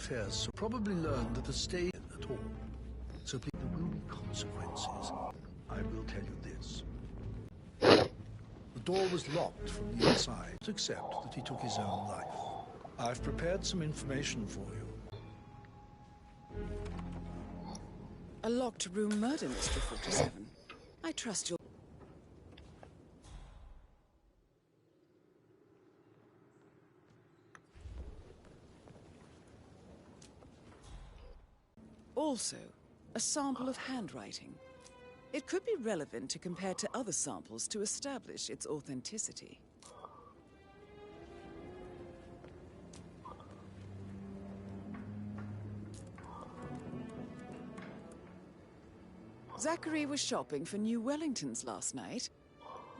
affairs, so probably learned that the stay at all. So please, there will be consequences. I will tell you this. The door was locked from the inside, except that he took his own life. I've prepared some information for you. A locked room murder, Mr. 47. I trust you'll... Also, a sample of handwriting. It could be relevant to compare to other samples to establish its authenticity. Zachary was shopping for new Wellingtons last night.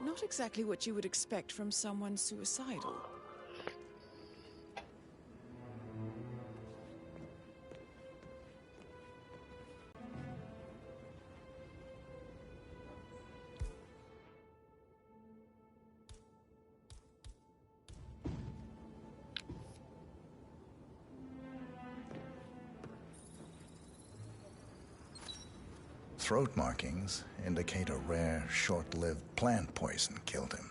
Not exactly what you would expect from someone suicidal. Throat markings indicate a rare, short-lived plant poison killed him.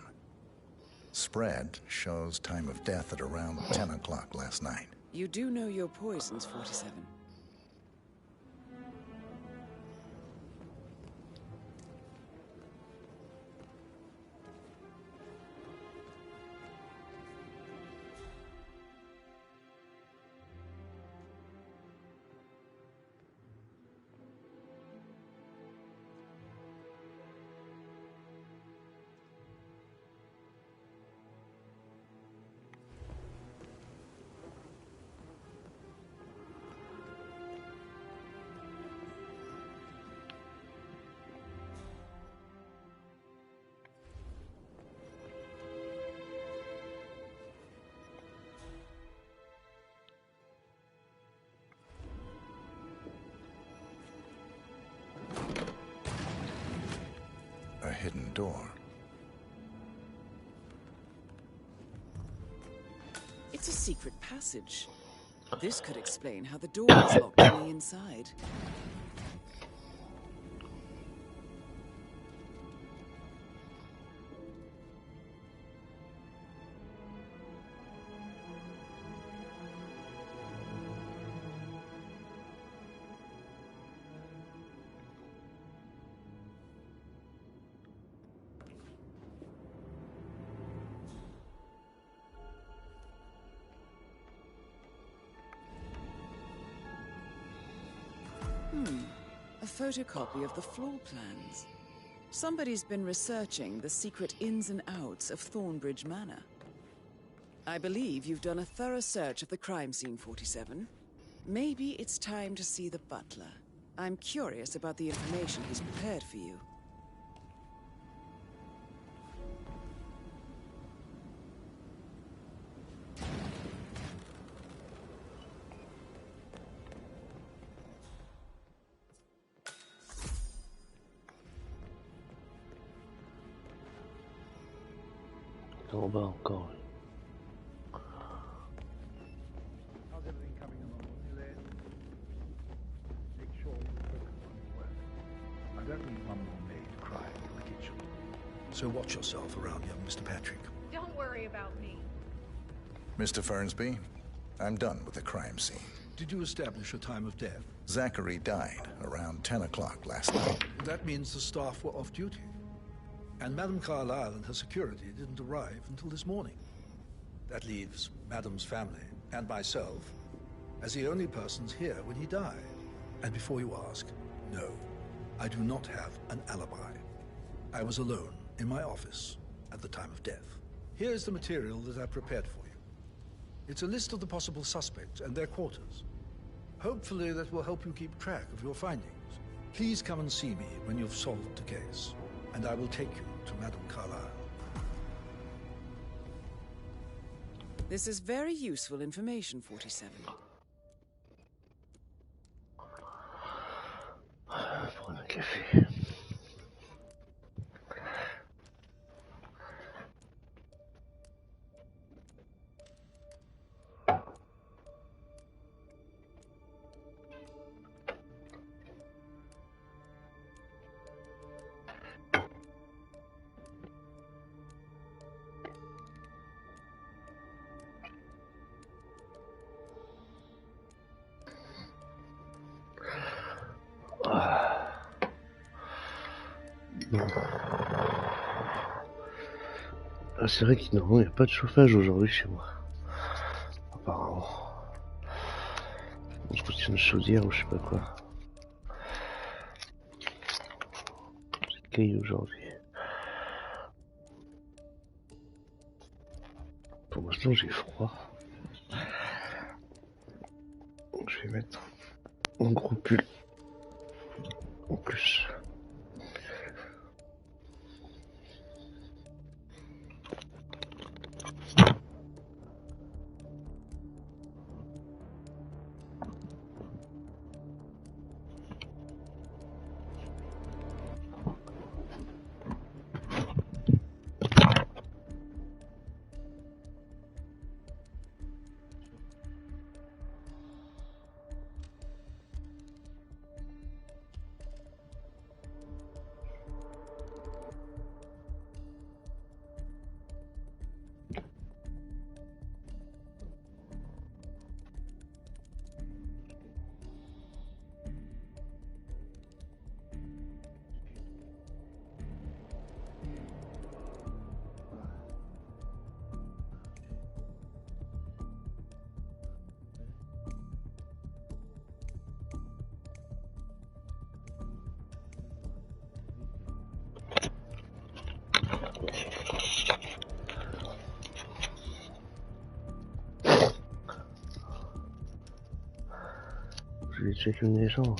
Spread shows time of death at around 10 o'clock last night. You do know your poisons, 47. A hidden door. It's a secret passage. This could explain how the door was locked on the inside. A photocopy of the floor plans. Somebody's been researching the secret ins and outs of Thornbridge Manor. I believe you've done a thorough search of the crime scene, 47. Maybe it's time to see the butler. I'm curious about the information he's prepared for you. About God. How's everything coming along, Elaine? Make sure you focus on your work. I don't need one more maid crying in the kitchen. So watch yourself around young Mr. Patrick. Don't worry about me. Mr. Fernsby, I'm done with the crime scene. Did you establish a time of death? Zachary died around 10 o'clock last night. That means the staff were off duty. And Madame Carlyle and her security didn't arrive until this morning. That leaves Madame's family and myself as the only persons here when he died. And before you ask, no, I do not have an alibi. I was alone in my office at the time of death. Here's the material that I prepared for you. It's a list of the possible suspects and their quarters. Hopefully that will help you keep track of your findings. Please come and see me when you've solved the case, and I will take you to Madame Carlyle. This is very useful information, 47. Buon caffè. Ah, c'est vrai qu'il n'y a pas de chauffage aujourd'hui chez moi. Apparemment. Je crois que c'est une chaudière ou je sais pas quoi. C'est caille aujourd'hui. Pour l'instant j'ai froid. Je vais mettre un gros pull en plus. Je vais checker les gens.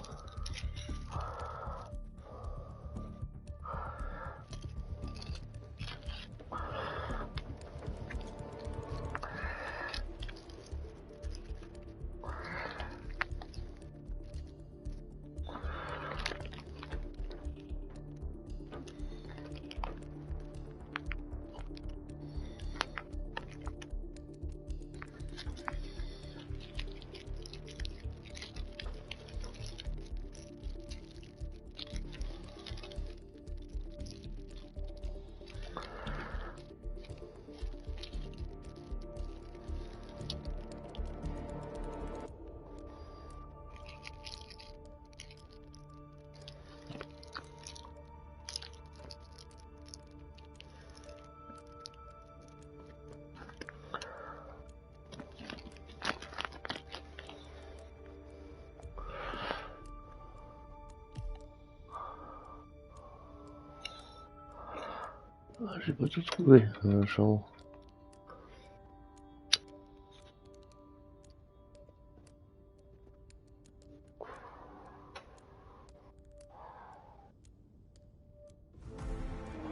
Ah, j'ai pas tout trouvé dans la chambre.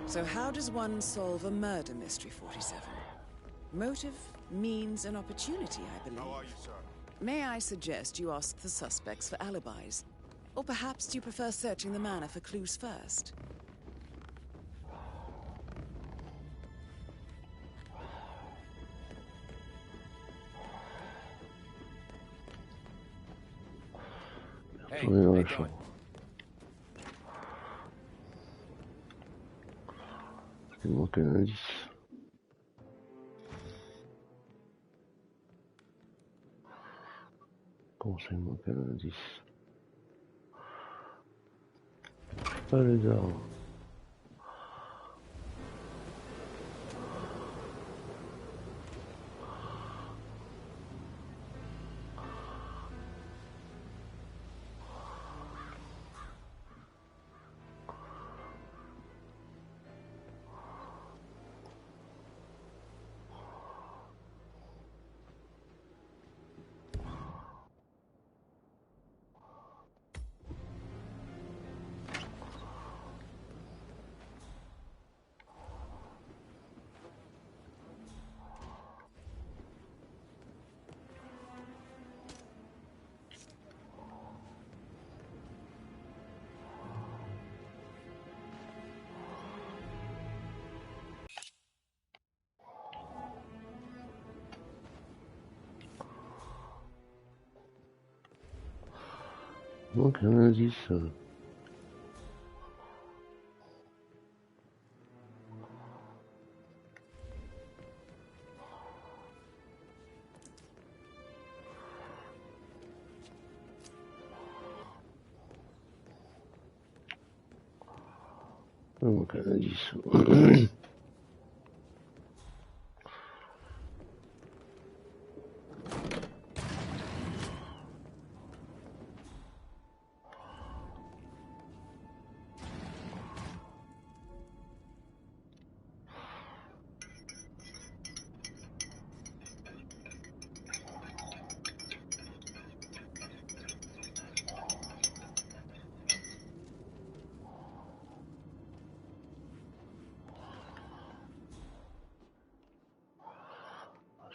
So how does one solve a murder mystery, 47? Motive, means, and opportunity, I believe. How are you, sir? May I suggest you ask the suspects for alibis? Or perhaps do you prefer searching the manor for clues first? Hey, Trouvé dans how la you chambre. doing? Il manque un indice. Comment ça, il manque un indice? Pas les armes. Il manque un indice. Donc un indice.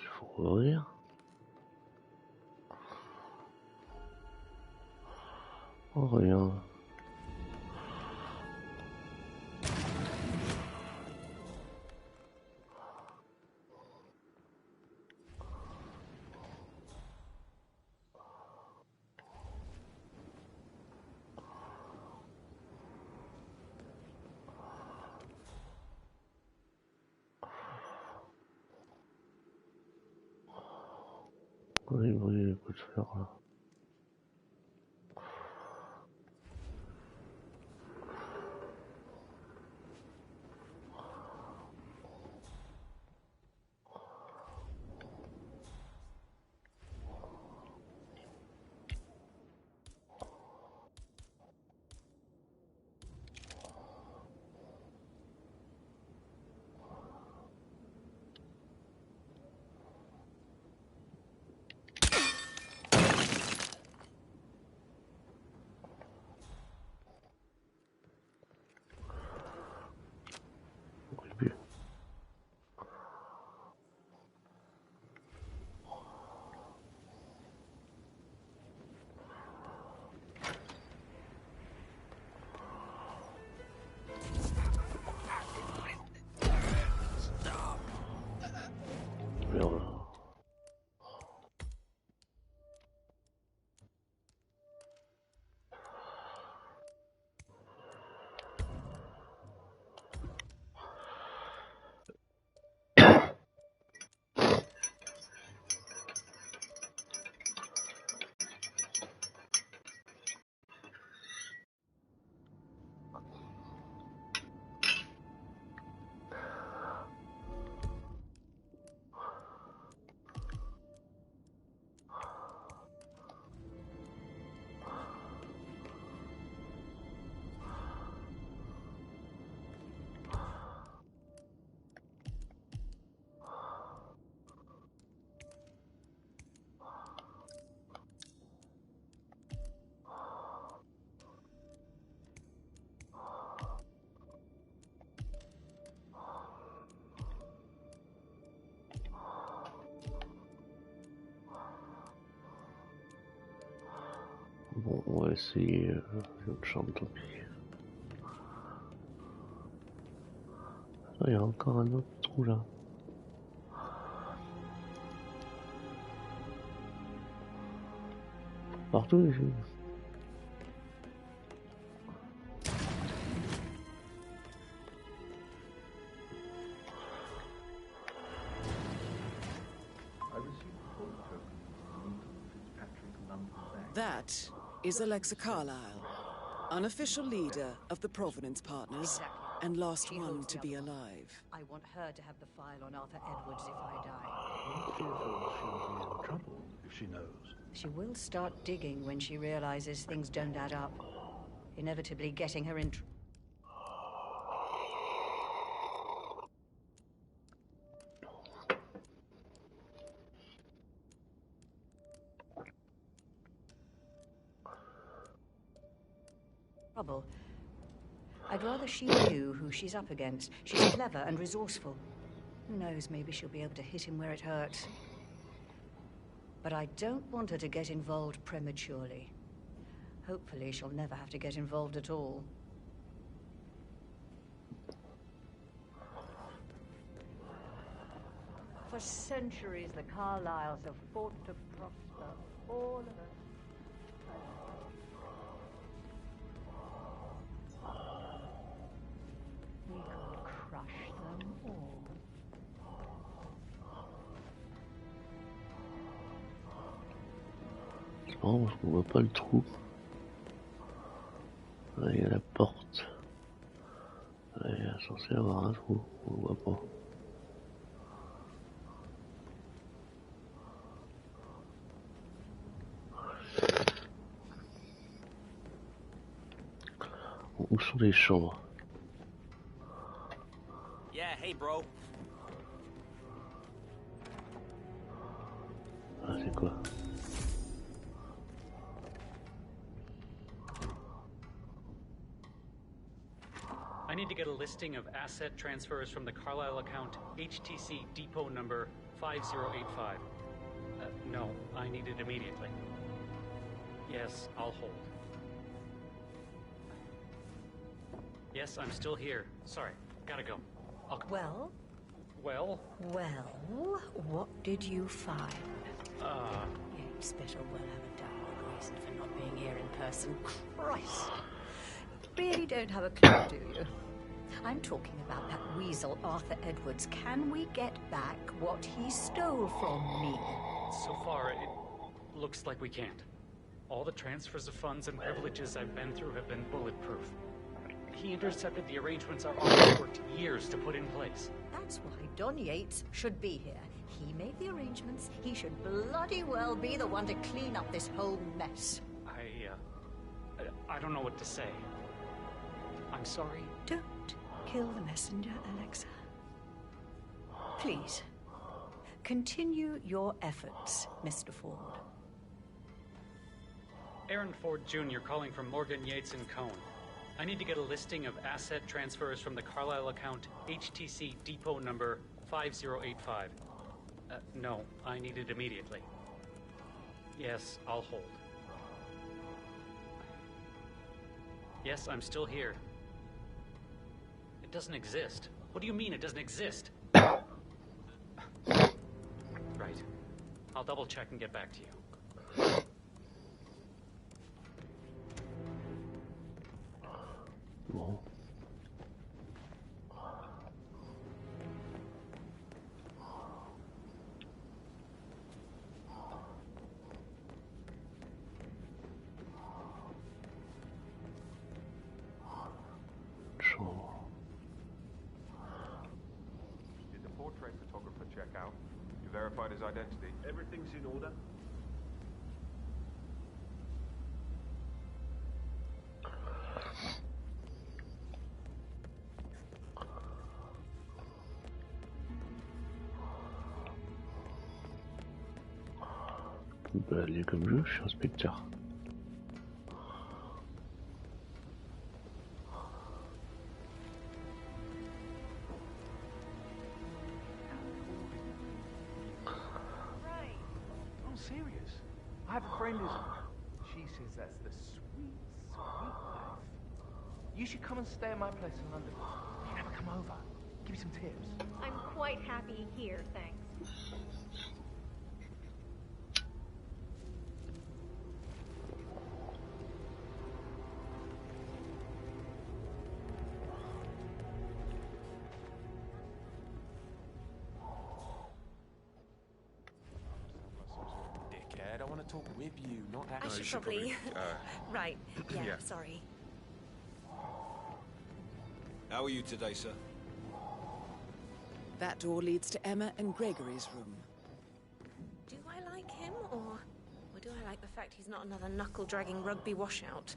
Il faut ouvrir. Oh rien. Oui, oui, écoute, faire là. Oui, puis, merde. Bon, on va essayer une autre chambre, tant pis. Ah, il y a encore un autre trou là. Partout ici. That is Alexa Carlyle, unofficial leader of the Provenance Partners, and last She one holds to the be other one. alive. I want her to have the file on Arthur Edwards if I die. I'm fearful she'll be in trouble if she knows. She will start digging when she realizes things don't add up, inevitably getting her in trouble. I'd rather she knew who she's up against. She's clever and resourceful. Who knows, maybe she'll be able to hit him where it hurts. But I don't want her to get involved prematurely. Hopefully she'll never have to get involved at all. For centuries, the Carlyles have fought to prosper, all of us. We could crush them all. C'est marrant parce qu'on voit pas le trou. Là, il y a la porte. Là, il est censé y avoir un trou, on le voit pas. Où sont les chambres? Yeah, hey, bro. Ah, c'est quoi? I need to get a listing of asset transfers from the Carlisle account HTC depot number 5085. No, I need it immediately. Yes, I'll hold. Yes, I'm still here. Sorry, gotta go. Well? Well? Well, what did you find? You'd better well have a damn good reason for not being here in person. Christ! You really don't have a clue, do you? I'm talking about that weasel, Arthur Edwards. Can we get back what he stole from me? So far, it looks like we can't. All the transfers of funds and privileges I've been through have been bulletproof. He intercepted the arrangements our office worked years to put in place. That's why Don Yates should be here. He made the arrangements. He should bloody well be the one to clean up this whole mess. I don't know what to say. I'm sorry. Don't kill the messenger, Alexa. Please, continue your efforts, Mr. Ford. Aaron Ford Jr. calling from Morgan Yates and Cohn. I need to get a listing of asset transfers from the Carlisle account HTC depot number 5085. No, I need it immediately. Yes, I'll hold. Yes, I'm still here. It doesn't exist. What do you mean it doesn't exist? Right. I'll double check and get back to you. Bon. Chambre. Did the portrait photographer check out? You verified his identity? Everything's in order. Bah, lié comme jeu, je suis inspecteur. I'm serious. I have a friend who's... She says that's the sweet, sweet life. You should come and stay at my place in London. You never come over. Give me some tips. I'm quite happy here, thanks. Dickhead, I want to talk with you, not at... I should probably... Right, yeah, sorry. How are you today, sir? That door leads to Emma and Gregory's room. Do I like him, or do I like the fact he's not another knuckle-dragging rugby washout?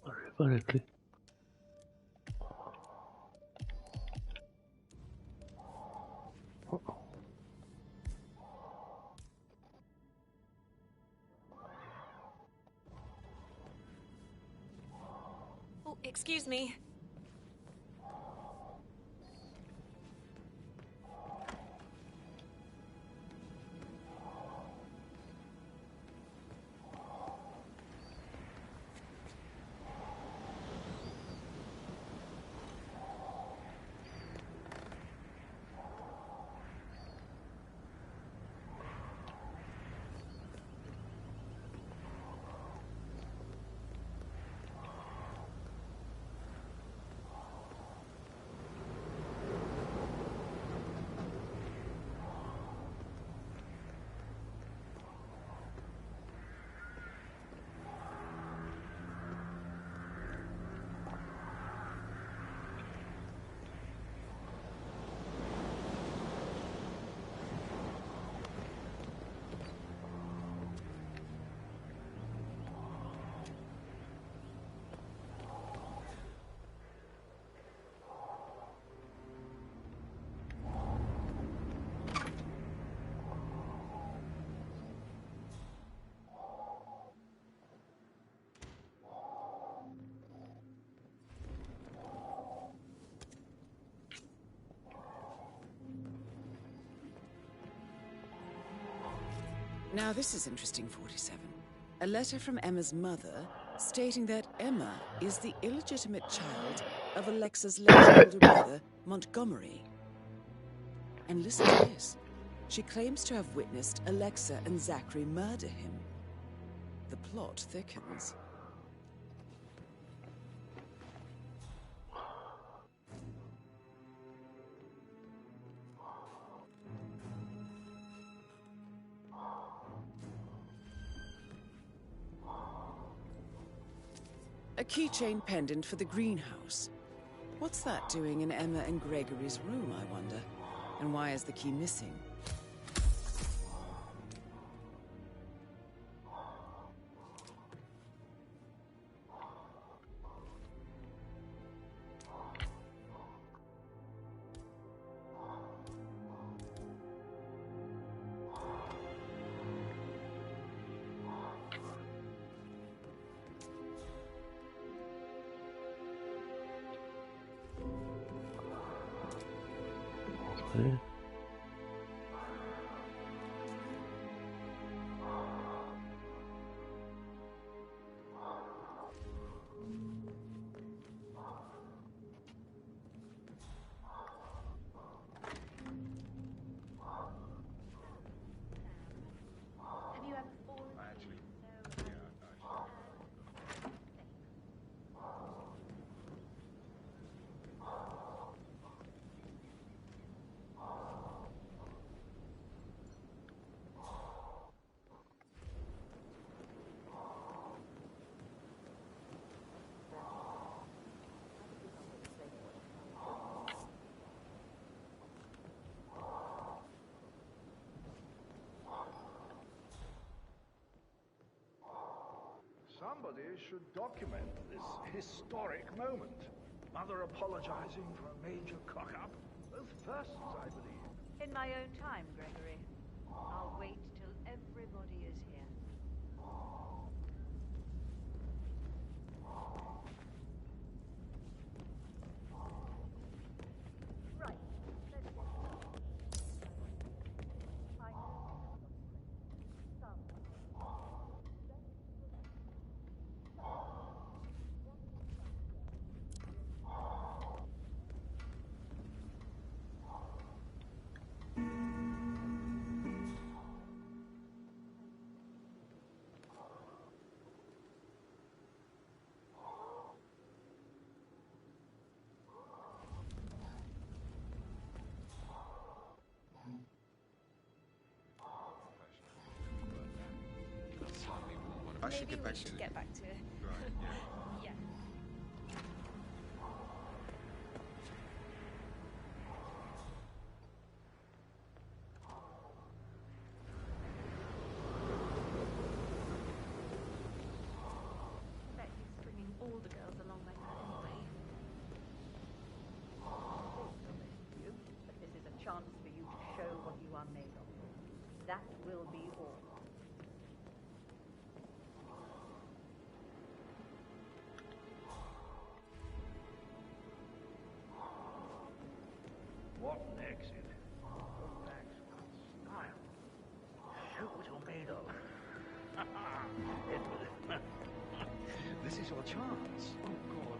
J'ai pas la clé. Oh, excuse me. Now this is interesting, 47. A letter from Emma's mother stating that Emma is the illegitimate child of Alexa's late older brother, Montgomery. And listen to this. She claims to have witnessed Alexa and Zachary murder him. The plot thickens. A keychain pendant for the greenhouse. What's that doing in Emma and Gregory's room, I wonder? And why is the key missing? Okay. Somebody should document this historic moment. Mother apologizing for a major cock-up. Both firsts, I believe. In my own time, Gregory. I'll wait till everybody is here. Right. Let's get I should Maybe get back we to should you. get back to it. Right, yeah. Yeah. Bet he's bringing all the girls along like that anyway. But this is a chance for you to show what you are made of. That will be all. What next? Relax, smile. Show what you're made of. This is your chance. Oh, God.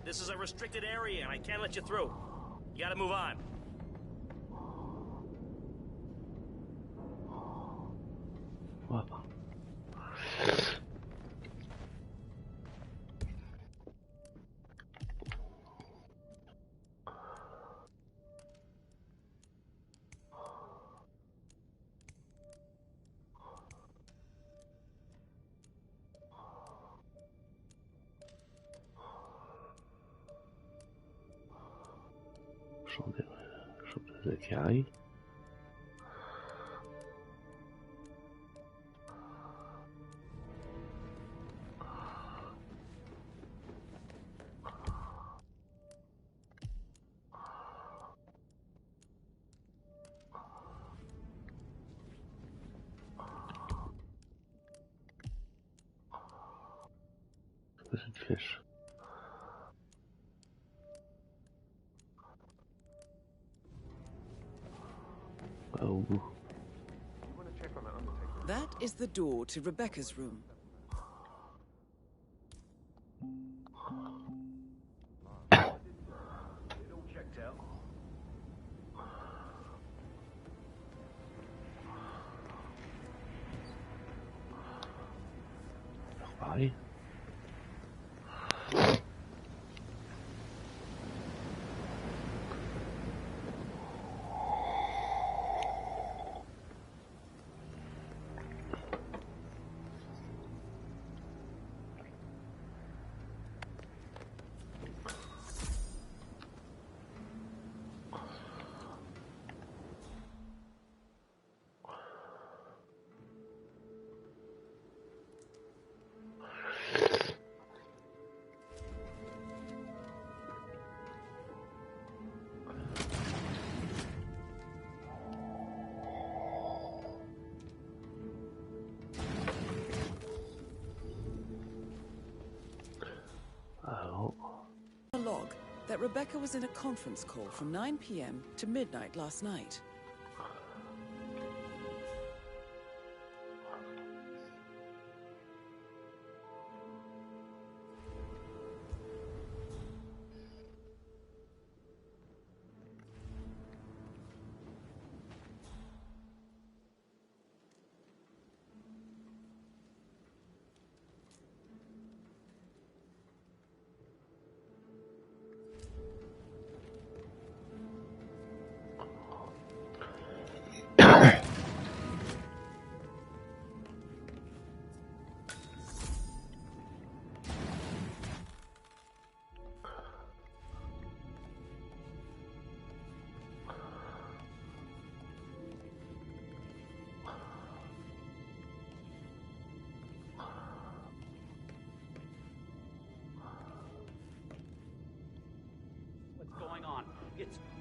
This is a restricted area, and I can't let you through. You gotta move on. Voilà. Chambre de Zachary. quoi cette flèche? Ah, au bout. That is the door to Rebecca's room. Pareil. A log that Rebecca was in a conference call from 9 p.m. to midnight last night.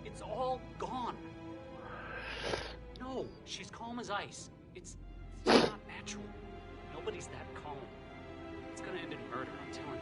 It's all gone. No, she's calm as ice. It's not natural. Nobody's that calm. It's gonna end in murder, I'm telling you.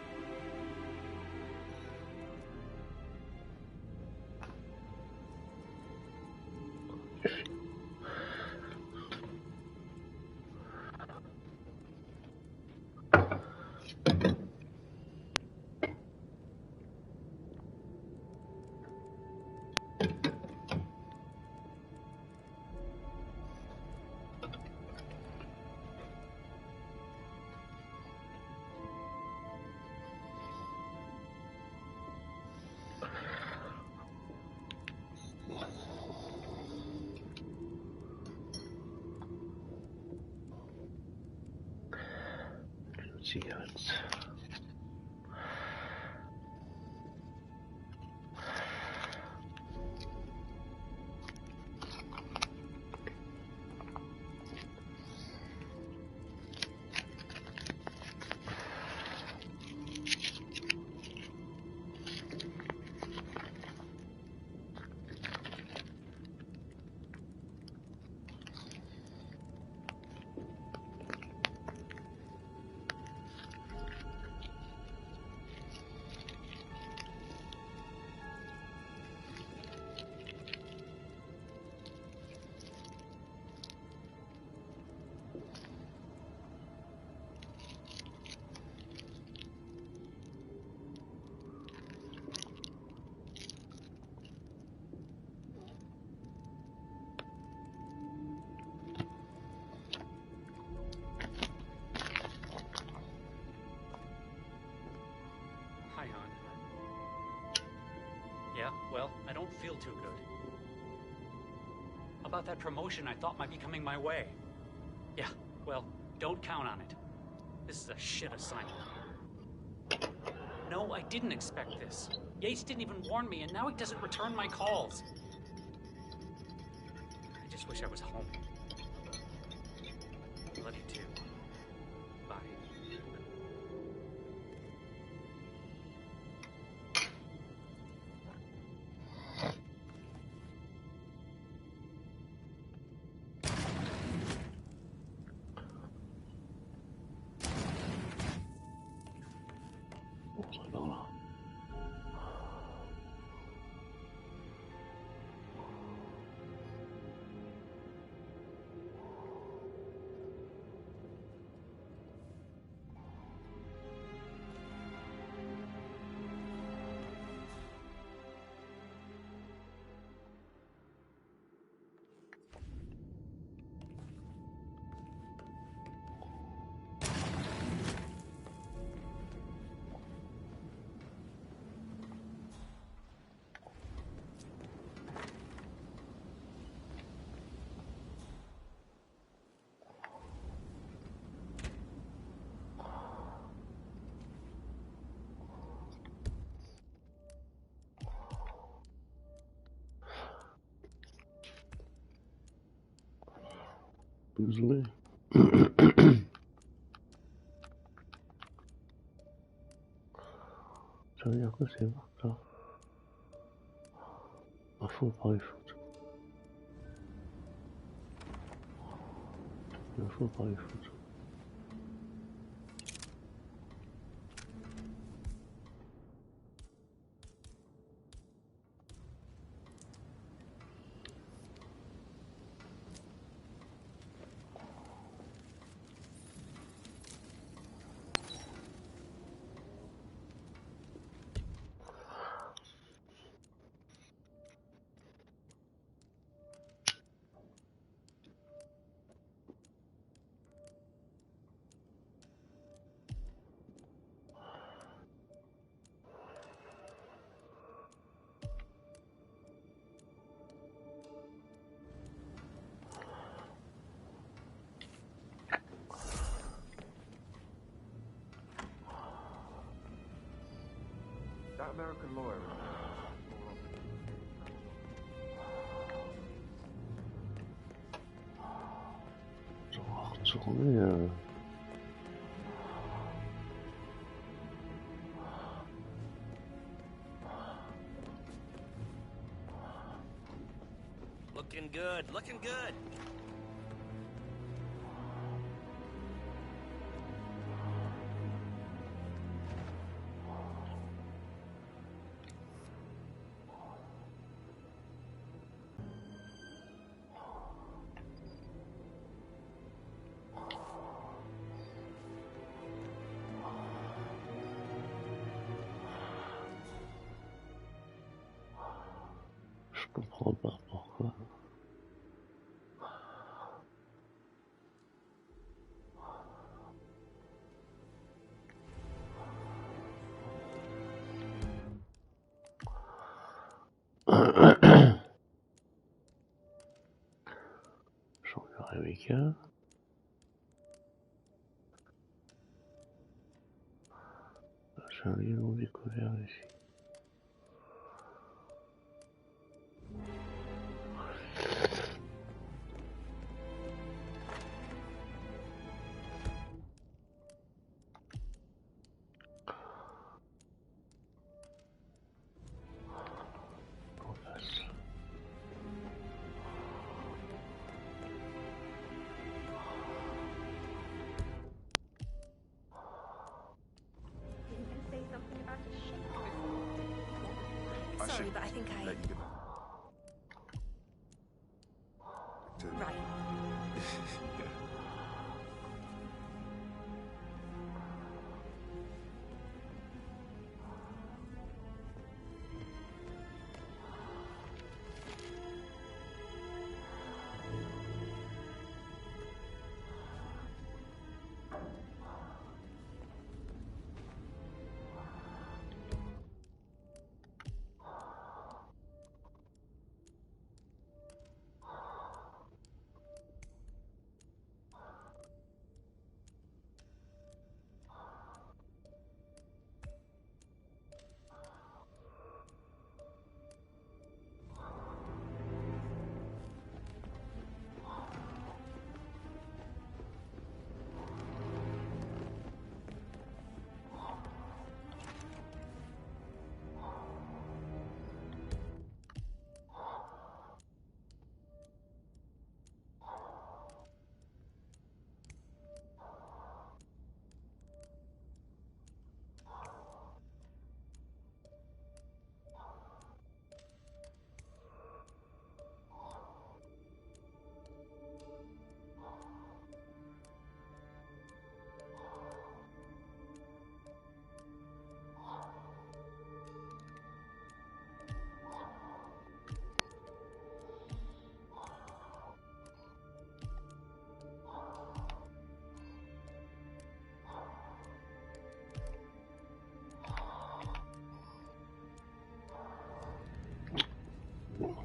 Cigarettes. Yeah, well, I don't feel too good. About that promotion I thought might be coming my way. Yeah, well, don't count on it. This is a shit assignment. No, I didn't expect this. Yates didn't even warn me, and now he doesn't return my calls. I just wish I was home. Love you too. Bye. Désolé. Ça veut dire quoi c'est bon ça? Ah, faut pas les foutre. Il faut pas les foutre. That American lawyer. On va retourner. Looking good, looking good. Je comprends pas pourquoi. J'en verrai Mika. J'ai un lieu non découvert ici. Sorry, but I think I... Let you get back. Right. Yeah.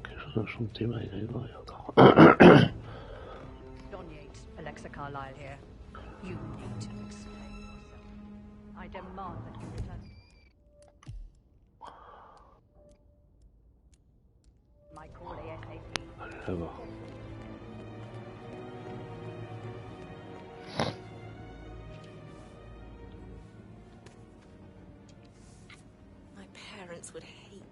Quelque chose a chanté malgré le bruit encore. Don Yates, Alexa Carlyle here. You need to explain yourself. I demand that you return. My call ASAP. Allez là-bas. parents would hate him.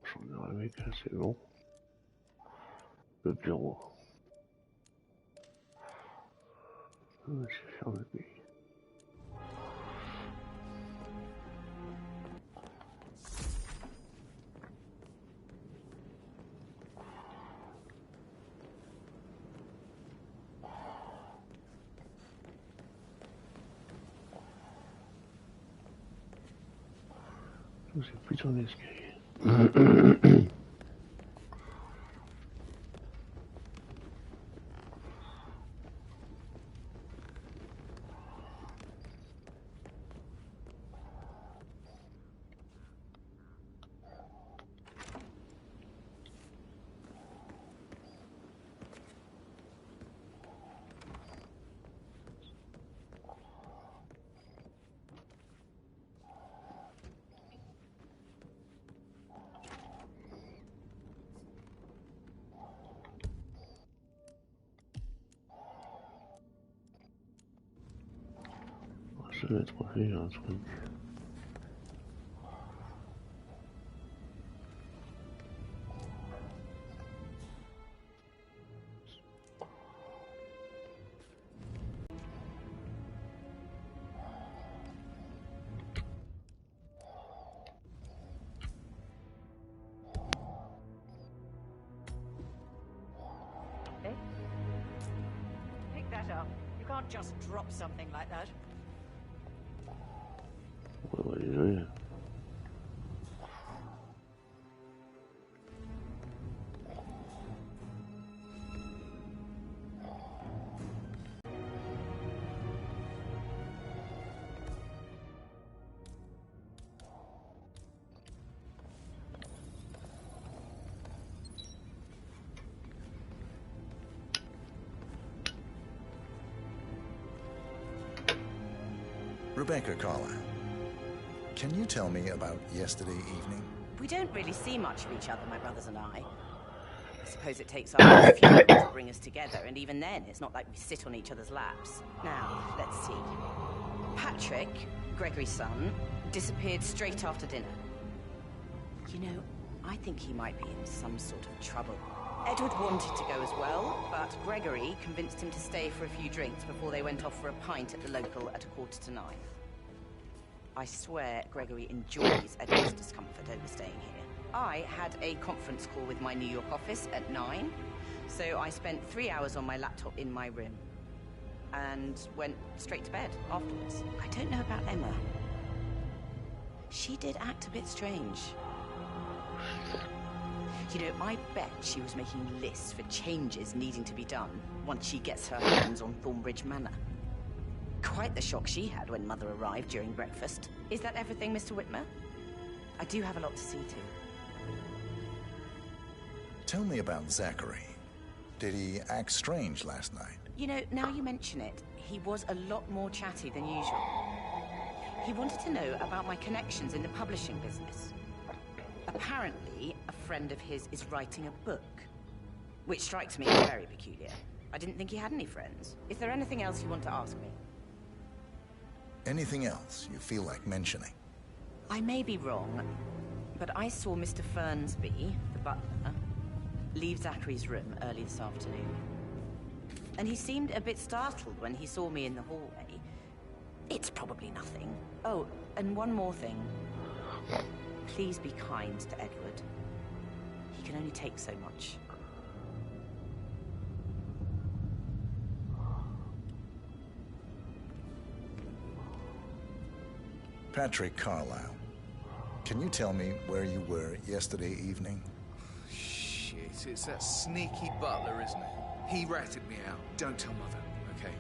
J'en ai rêvé que c'est bon. Le bureau. C'est fermé. C'est plutôt un escalier. Ça doit être fait un truc. Hey? Pick that up. You can't just drop something like that. Ouais, désolé. Rebecca Carla, can you tell me about yesterday evening? We don't really see much of each other, my brothers and I. I suppose it takes our funeral to bring us together, and even then, it's not like we sit on each other's laps. Now, let's see. Patrick, Gregory's son, disappeared straight after dinner. You know, I think he might be in some sort of trouble. Edward wanted to go as well, but Gregory convinced him to stay for a few drinks before they went off for a pint at the local at 9:15. I swear Gregory enjoys Edward's discomfort over staying here. I had a conference call with my New York office at 9, so I spent 3 hours on my laptop in my room and went straight to bed afterwards. I don't know about Emma. She did act a bit strange. You know, I bet she was making lists for changes needing to be done once she gets her hands on Thornbridge Manor. Quite the shock she had when Mother arrived during breakfast. Is that everything, Mr. Whitmer? I do have a lot to see to. Tell me about Zachary. Did he act strange last night? You know, now you mention it, he was a lot more chatty than usual. He wanted to know about my connections in the publishing business. Apparently, a friend of his is writing a book, which strikes me as very peculiar. I didn't think he had any friends. Is there anything else you want to ask me? Anything else you feel like mentioning? I may be wrong, but I saw Mr. Fernsby, the butler, leave Zachary's room early this afternoon. And he seemed a bit startled when he saw me in the hallway. It's probably nothing. Oh, and one more thing. Please be kind to Edward. He can only take so much. Patrick Carlisle, can you tell me where you were yesterday evening? Shit, it's that sneaky butler, isn't it? He ratted me out. Don't tell Mother, okay?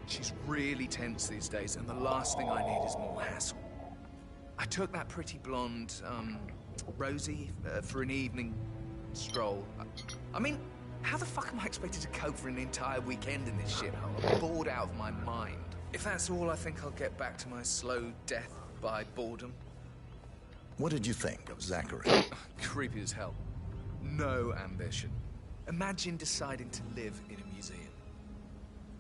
She's really tense these days, and the last thing I need is more hassle. I took that pretty blonde, Rosie, for an evening stroll. I mean, how the fuck am I expected to cope for an entire weekend in this shithole? I'm bored out of my mind. If that's all, I think I'll get back to my slow death by boredom. What did you think of Zachary? Creepy as hell. No ambition. Imagine deciding to live in a museum.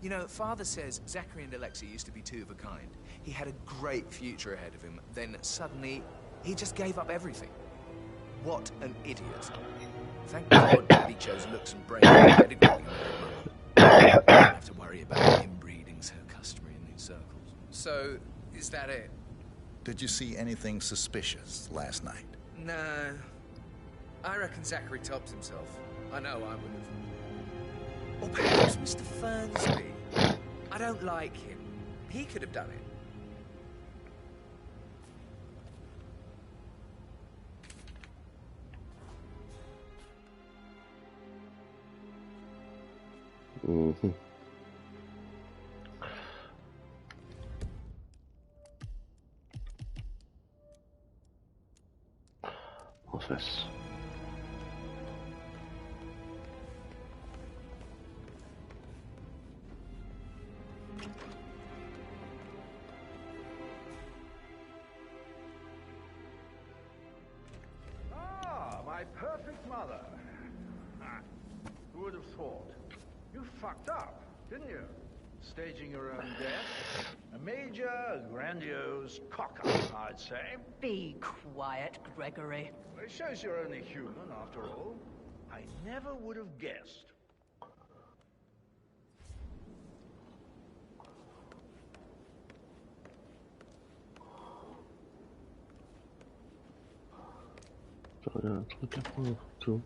You know, Father says Zachary and Alexia used to be two of a kind. He had a great future ahead of him, then suddenly, he just gave up everything. What an idiot. Thank God Daddy chose looks and brains and pedigree. I don't have to worry about inbreeding so customary in these circles. So, is that it? Did you see anything suspicious last night? No. I reckon Zachary tops himself. I know I would have. Or perhaps Mr. Fernsby. I don't like him. He could have done it. Mhm. En face. Ah, my perfect mother. Who would have thought? You fucked up, didn't you? Staging your own death. A major, grandiose cock-up, I'd say. Be quiet, Gregory. It shows you're only human, after all. I never would have guessed. Il y a un truc à prendre, tout.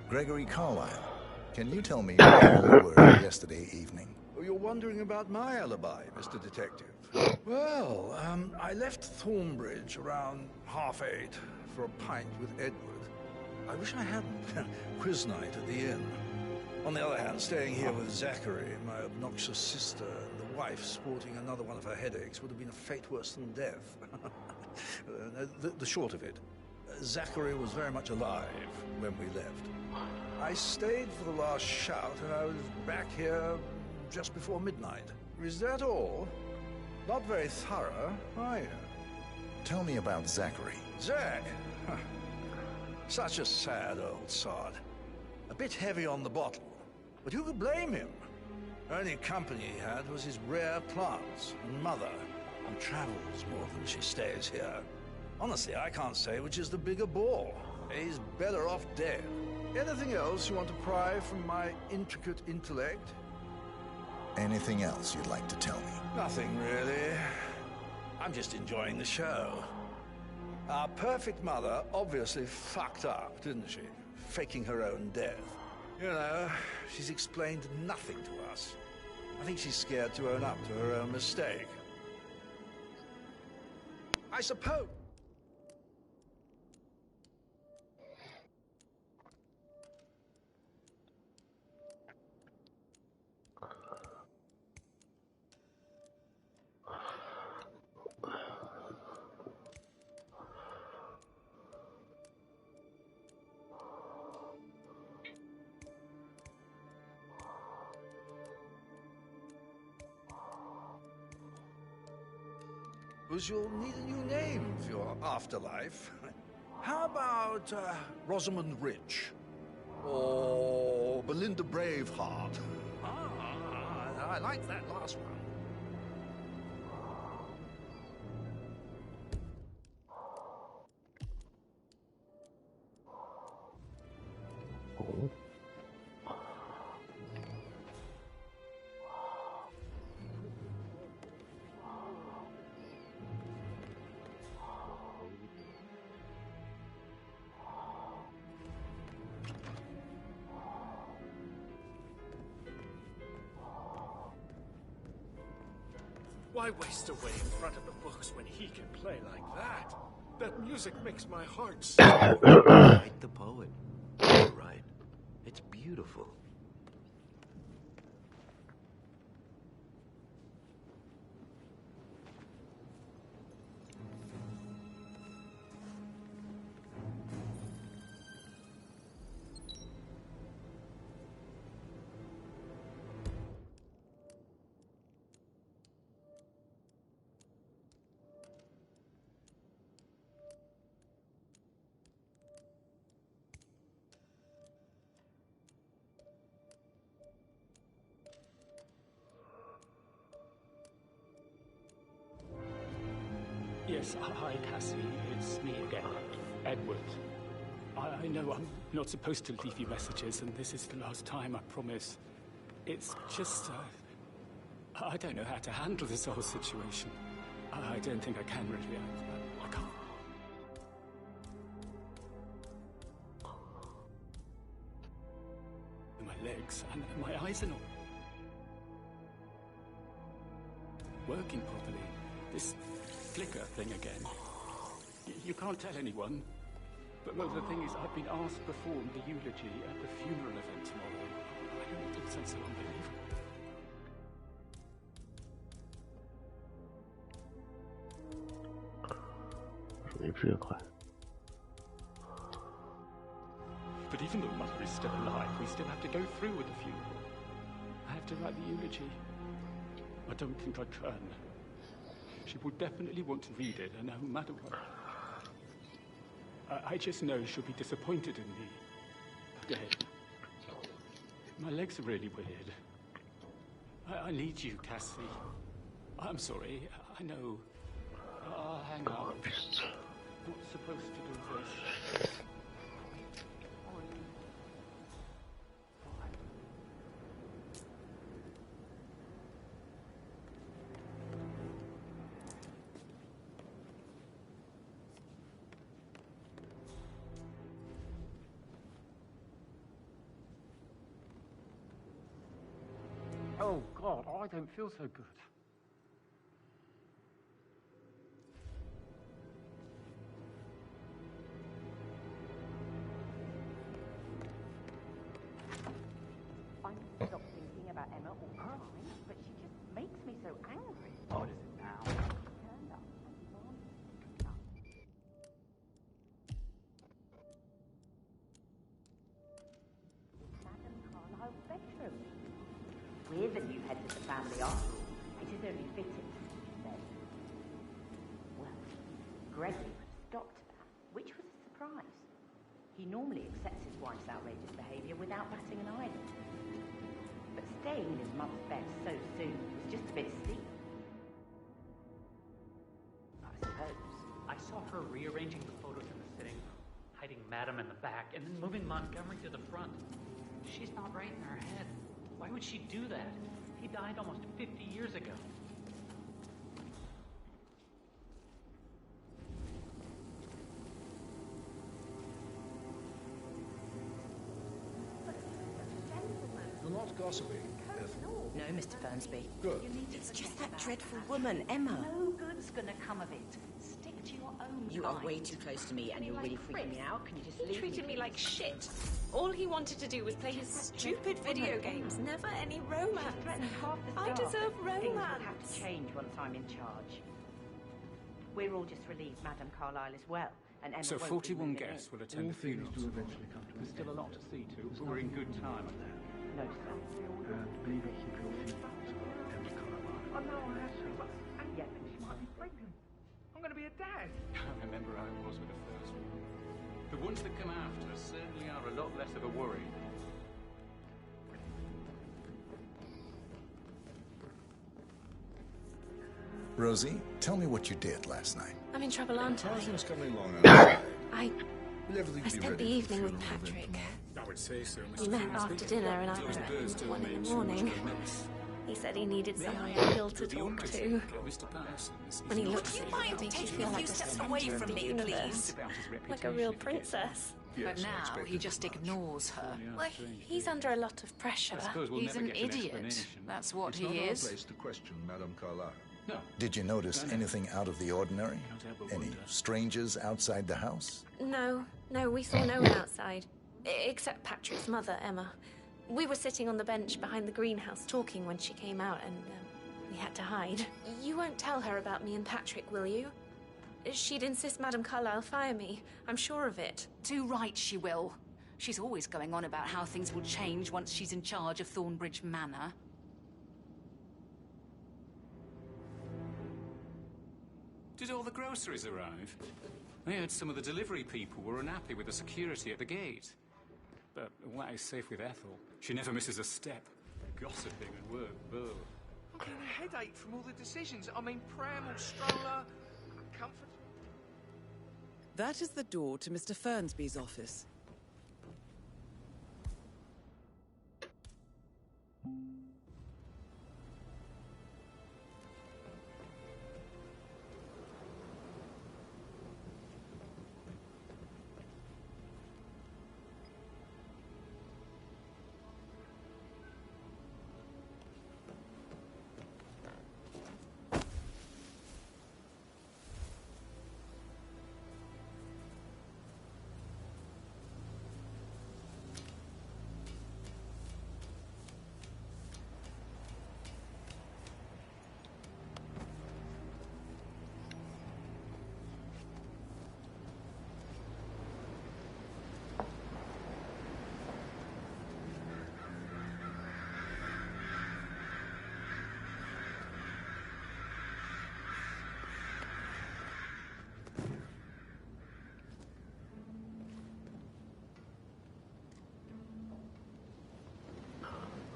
Gregory Carlisle, can you tell me where you were yesterday evening? Oh, you're wondering about my alibi, Mr. Detective. Well, I left Thornbridge around 8:30 for a pint with Edward. I wish I hadn't. Quiz night at the inn. On the other hand, staying here with Zachary, my obnoxious sister, and the wife sporting another one of her headaches would have been a fate worse than death. The short of it, Zachary was very much alive when we left. I stayed for the last shout, and I was back here just before midnight. Is that all? Not very thorough, are you? Tell me about Zachary. Zach? Huh. Such a sad old sod. A bit heavy on the bottle. But who could blame him? Only company he had was his rare plants and mother, who travels more than she stays here. Honestly, I can't say which is the bigger bore. He's better off dead. Anything else you want to pry from my intricate intellect? Anything else you'd like to tell me? Nothing, really. I'm just enjoying the show. Our perfect mother obviously fucked up, didn't she? Faking her own death. You know, she's explained nothing to us. I think she's scared to own up to her own mistake. I suppose... You'll need a new name for your afterlife. How about Rosamund Rich? Or Belinda Braveheart? I like that last one. Why waste away in front of the books when he can play like that? That music makes my heart sing. Like the poet. You're right. It's beautiful. Yes, hi, Cassie. It's me again, Edward. I know I'm not supposed to leave you messages, and this is the last time, I promise. It's just, I don't know how to handle this whole situation. I don't think I can really. I can't. My legs and my eyes are not working properly. This flicker thing again. You can't tell anyone. But well, the thing is, I've been asked to perform the eulogy at the funeral event tomorrow. I don't know, it sounds so unbelievable. But even though Mother is still alive, we still have to go through with the funeral. I have to write the eulogy. I don't think I can. She will definitely want to read it, and no matter what. I just know she'll be disappointed in me. Dead. My legs are really weird. I need you, Cassie. I'm sorry. I know. Hang on. Not supposed to do this. Oh, God, I don't feel so good. I can stop thinking about Emma all the time, but she just makes me so angry. What is it now? Turned up and demanded. Madame Carlyle's bedroom. We're the new heads of the family after all. It is only fitting, she said. Well, Gregory stopped that, which was a surprise. He normally accepts his wife's outrageous behaviour without batting an eyelid. But staying in his mother's bed so soon was just a bit steep. I suppose. I saw her rearranging the photos in the sitting room, hiding Madam in the back, and then moving Montgomery to the front. She's not right in her head. Why would she do that? He died almost 50 years ago. You're not gossiping, Ethel. No, Mr. Fernsby. Good. It's just that dreadful woman, Emma. No good's gonna come of it. Stick to your own You kind. are way too close to me, and you're really freaking me out. Can you just He leave treated me please? like shit. All he wanted to do was play his stupid video games. Never any romance. Threatened half the I staff. deserve Things will have romance. to change once I'm in charge. We're all just relieved Madame Carlyle is well, and Emma So won't be 41 moving guests in. will attend the funeral. There's still a lot to see to, but we're in good time. No, sir. And maybe keep your feelings on Emma Carlyle. I know I have to, but and yet she might be pregnant. I'm going to be a dad. I remember how it was with the first one. The ones that come after certainly are a lot less of a worry. Rosie, tell me what you did last night. I'm in trouble, aren't I? Nothing's coming along outside. I Will everything I be spent ready the for evening with funeral Patrick. event? I would say so, We met after dinner and I went home at 1 in the morning. He said he needed someone uphill to talk to. When he looks at you, it makes you feel like a step away from me, universe. Like a real princess. But now he just ignores her. Well, he's under a lot of pressure. He's an idiot. That's what It's he not our is. place to question Madame Carlyle. Did you notice anything out of the ordinary? Any strangers outside the house? No, we saw no one outside. Except Patrick's mother, Emma. We were sitting on the bench behind the greenhouse talking when she came out and we had to hide. You won't tell her about me and Patrick, will you? She'd insist Madame Carlyle fire me. I'm sure of it. Too right she will. She's always going on about how things will change once she's in charge of Thornbridge Manor. Did all the groceries arrive? I heard some of the delivery people were unhappy with the security at the gate. But what is safe with Ethel? She never misses a step. Gossiping and work, boo. I'm getting a headache from all the decisions. I mean, pram or stroller, comfort. That is the door to Mr. Fernsby's office.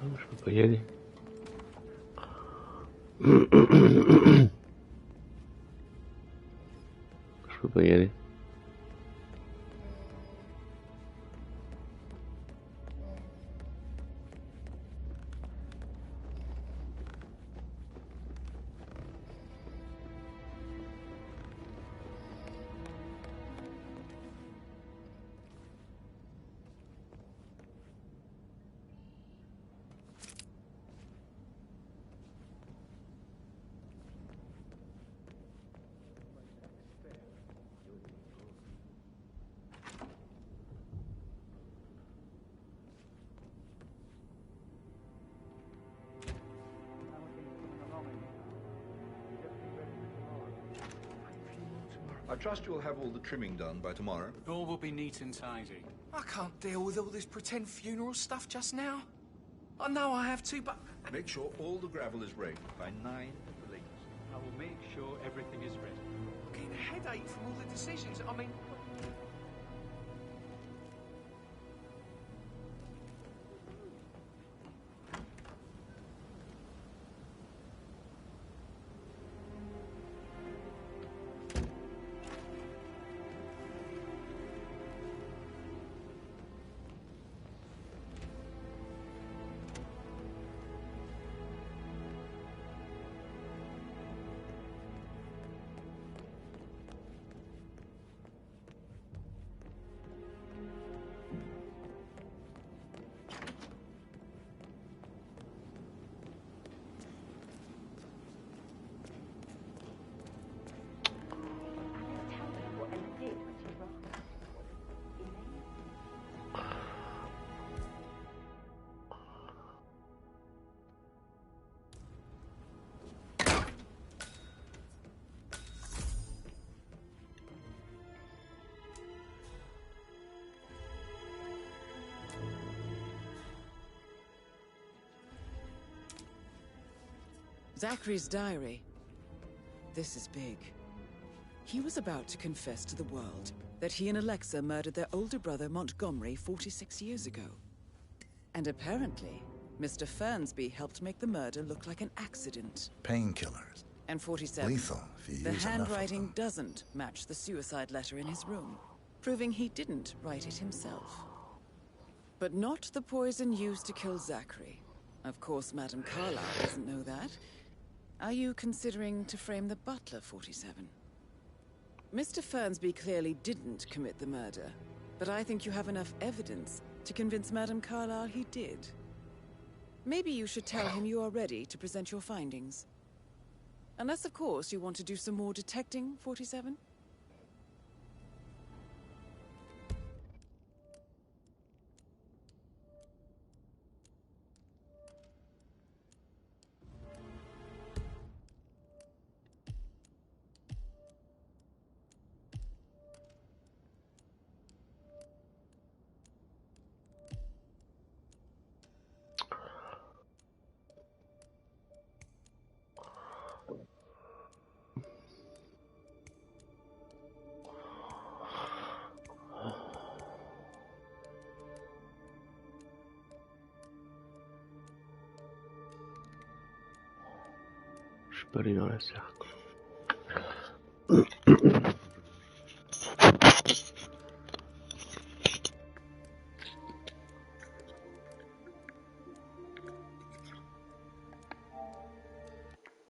Je peux pas y aller. Je peux pas y aller. I trust you'll have all the trimming done by tomorrow. All will be neat and tidy. I can't deal with all this pretend funeral stuff just now. I know I have to, but... Make sure all the gravel is raked by 9 at the latest. I will make sure everything is ready. I'm getting a headache from all the decisions. I mean... Zachary's diary. This is big. He was about to confess to the world that he and Alexa murdered their older brother Montgomery 46 years ago. And apparently, Mr. Fernsby helped make the murder look like an accident. Painkillers. And 47. Lethal if you use The enough of handwriting them. doesn't match the suicide letter in his room, proving he didn't write it himself. But not the poison used to kill Zachary. Of course, Madame Carlyle doesn't know that. Are you considering to frame the butler, 47? Mr. Fernsby clearly didn't commit the murder, but I think you have enough evidence to convince Madame Carlyle he did. Maybe you should tell him you are ready to present your findings. Unless, of course, you want to do some more detecting, 47? Je peux aller dans la cercle.